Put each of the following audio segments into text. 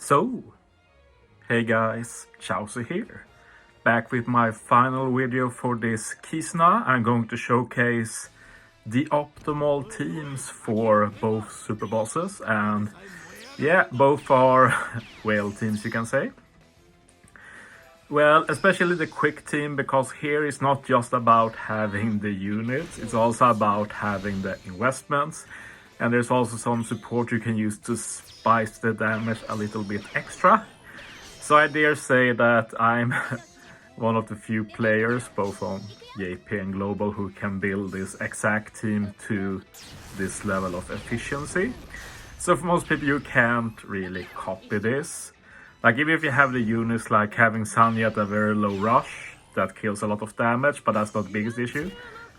So, hey guys, Chauzu here. Back with my final video for this Kizuna. I'm going to showcase the optimal teams for both super bosses, and yeah, both are whale teams, you can say. Well, especially the quick team, because here it's not just about having the units, it's also about having the investments, and there's also some support you can use to spice the damage a little bit extra. So I dare say that I'm one of the few players, both on JP and Global, who can build this exact team to this level of efficiency. So for most people, you can't really copy this. Like, even if you have the units, like having Sunny at a very low rush, that kills a lot of damage, but that's not the biggest issue.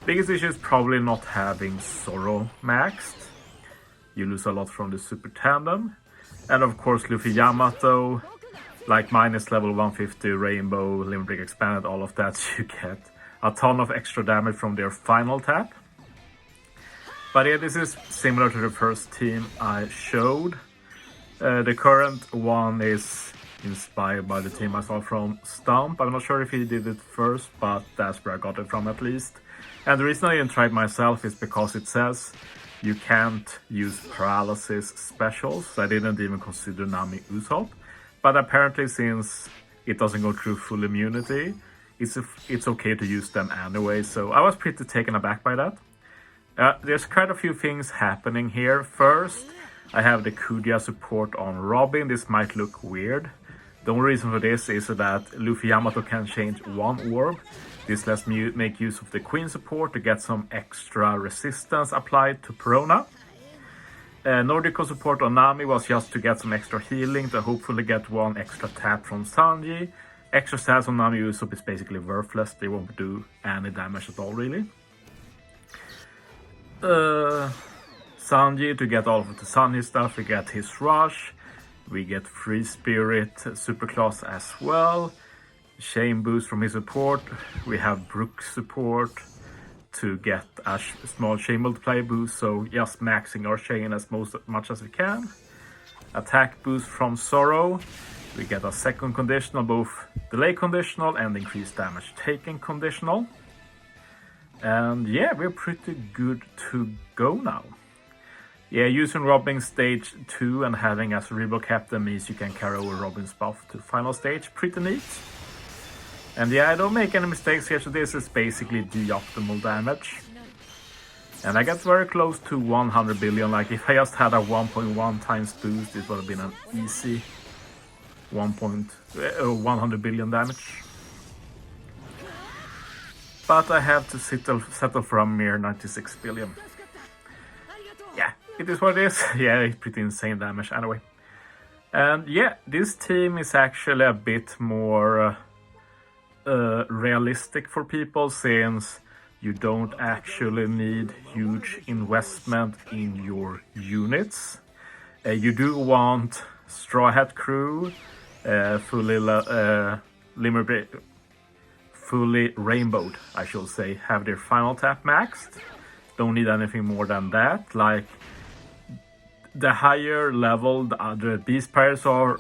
Biggest issue is probably not having Sorrow maxed. You lose a lot from the super tandem. And of course Luffy Yamato, like minus level 150, Rainbow, Limit Break Expanded, all of that, you get a ton of extra damage from their final tap. But yeah, this is similar to the first team I showed. The current one is inspired by the team I saw from Stump. I'm not sure if he did it first, but that's where I got it from at least. And the reason I didn't try it myself is because it says you can't use paralysis specials. So I didn't even consider Nami Usopp. But apparently, since it doesn't go through full immunity, it's okay to use them anyway. So I was pretty taken aback by that. There's quite a few things happening here. First, I have the Kudia support on Robin. This might look weird. The only reason for this is that Luffy Yamato can change one orb. This lets me make use of the Queen support to get some extra resistance applied to Perona. Nordico support on Nami was just to get some extra healing, to hopefully get one extra tap from Sanji. Extra stats on Nami Usopp is basically worthless. They won't do any damage at all, really. Sanji, to get all of the Sanji stuff, we get his rush, we get Free Spirit superclass as well, Shame boost from his support, we have Brook support to get a small Shame multiplier boost, so just maxing our Shame as much as we can. Attack boost from Sorrow, we get a second conditional, both delay conditional and increased damage taken conditional. And yeah, we're pretty good to go now. Yeah, using Robin stage 2 and having as Cerebral Captain means you can carry over Robin's buff to final stage. Pretty neat. And yeah, I don't make any mistakes here, so this is basically the optimal damage. And I get very close to 100 billion. Like, if I just had a 1.1 times boost, it would have been an easy 100 billion damage. But I have to settle for a mere 96 billion. Yeah, it is what it is. Yeah, it's pretty insane damage anyway. And yeah, this team is actually a bit more realistic for people, since you don't actually need huge investment in your units. You do want Straw Hat Crew, fully rainbowed, I should say, have their final tap maxed. Don't need anything more than that. Like, the higher level the other beast pairs are,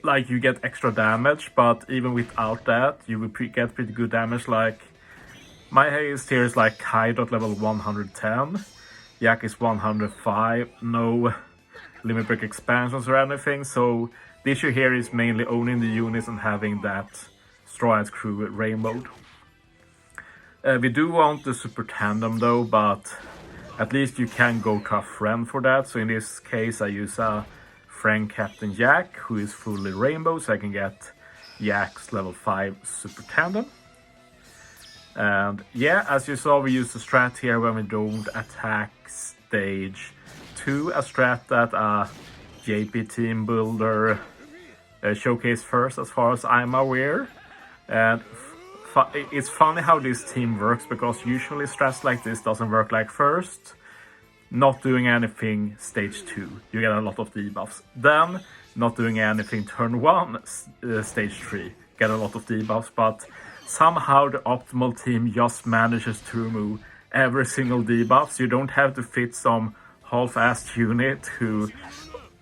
like, you get extra damage, but even without that you will get pretty good damage. Like, my highest here is like Kaido at level 110, Yak is 105, no limit break expansions or anything, so the issue here is mainly owning the units and having that Straw Hat Crew rainbowed. We do want the super tandem though, but at least you can go to a friend for that. So in this case I use a friend Captain Jack, who is fully rainbow, so I can get Jack's level 5 super tandem. And yeah, as you saw, we use the strat here when we don't attack stage 2, a strat that a JP team builder showcased first as far as I'm aware. And it's funny how this team works, because usually strats like this doesn't work like first. Not doing anything stage 2, you get a lot of debuffs. Then not doing anything turn 1, stage 3, get a lot of debuffs. But somehow the optimal team just manages to remove every single debuff, so you don't have to fit some half-assed unit who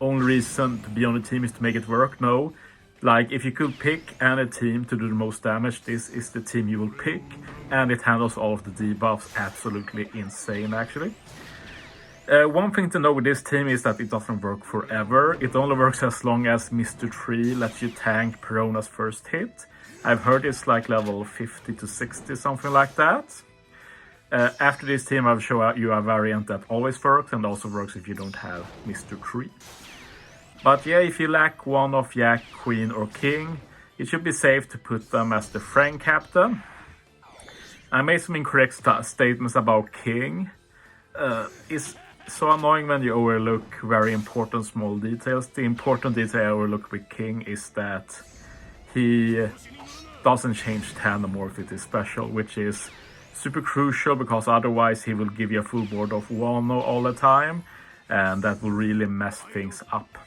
only reason to be on the team is to make it work. No. Like, if you could pick any team to do the most damage, this is the team you will pick. And it handles all of the debuffs absolutely insane, actually. One thing to know with this team is that it doesn't work forever. It only works as long as Mr. Tree lets you tank Perona's first hit. I've heard it's like level 50 to 60, something like that. After this team, I'll show you a variant that always works and also works if you don't have Mr. Tree. But yeah, if you lack one of Jack, Queen or King, it should be safe to put them as the Frank captain. I made some incorrect statements about King. It's so annoying when you overlook very important small details. The important detail I overlook with King is that he doesn't change Tandemorph with his special, which is super crucial because otherwise he will give you a full board of Wano all the time, and that will really mess things up.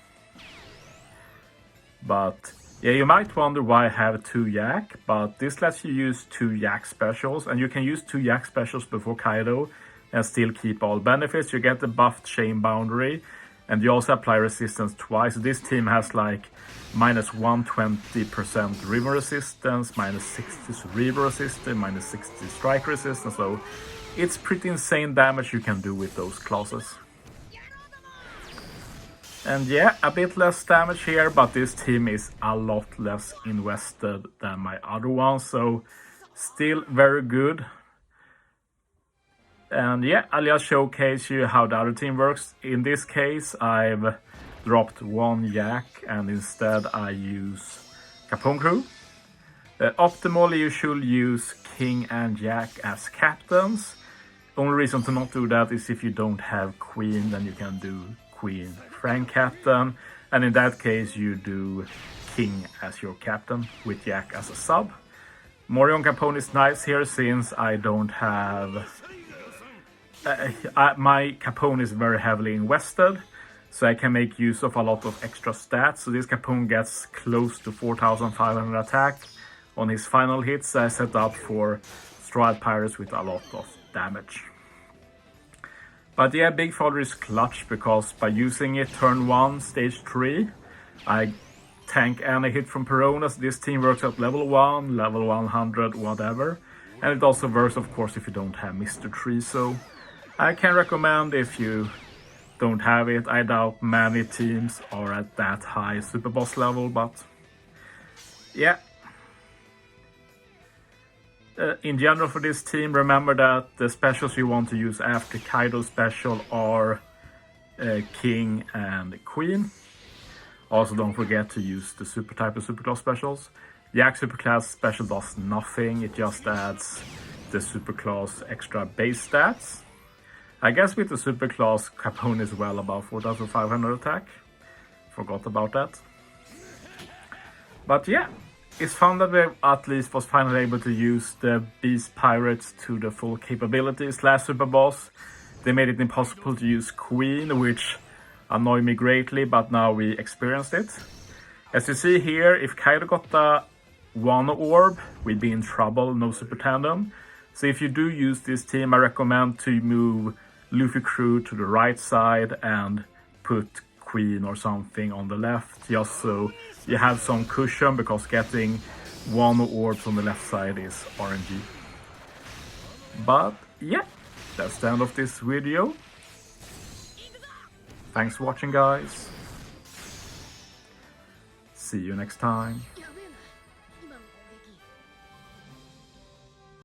But yeah, you might wonder why I have 2 Yak, but this lets you use 2 Yak specials, and you can use 2 Yak specials before Kaido and still keep all benefits. You get the buffed chain boundary, and you also apply resistance twice. This team has like minus 120% river resistance, minus 60 cerebral resistance, minus 60 strike resistance, so it's pretty insane damage you can do with those classes. And yeah, a bit less damage here, but this team is a lot less invested than my other ones, so still very good. And yeah, I'll just showcase you how the other team works. In this case, I've dropped 1 Yak and instead I use Capone crew. Optimally, you should use King and Jack as captains. Only reason to not do that is if you don't have Queen, then you can do Queen Frank captain, and in that case you do King as your captain with Jack as a sub. Morion Capone is nice here since I don't have... my Capone is very heavily invested, so I can make use of a lot of extra stats. So this Capone gets close to 4,500 attack on his final hits. I set up for Stride Pirates with a lot of damage. But yeah, Big Father is clutch because by using it turn 1, stage 3, I tank any hit from Peronas. This team works at level 1, level 100, whatever. And it also works, of course, if you don't have Mr. Tree. So I can recommend if you don't have it. I doubt many teams are at that high super boss level, but yeah. In general for this team, remember that the specials you want to use after Kaido's special are King and Queen. Also don't forget to use the super type of superclass specials. Yak superclass special does nothing, it just adds the superclass extra base stats. I guess with the superclass Capone is well above 4,500 attack. Forgot about that. But yeah. It's fun that we at least was finally able to use the Beast Pirates to the full capabilities. Last super boss, they made it impossible to use Queen, which annoyed me greatly, but now we experienced it. As you see here, if Kaido got the Wano orb, we'd be in trouble, no super tandem. So if you do use this team, I recommend to move Luffy crew to the right side and put Queen or something on the left, just so you have some cushion, because getting one orbs on the left side is RNG. But yeah, that's the end of this video. Thanks for watching, guys. See you next time.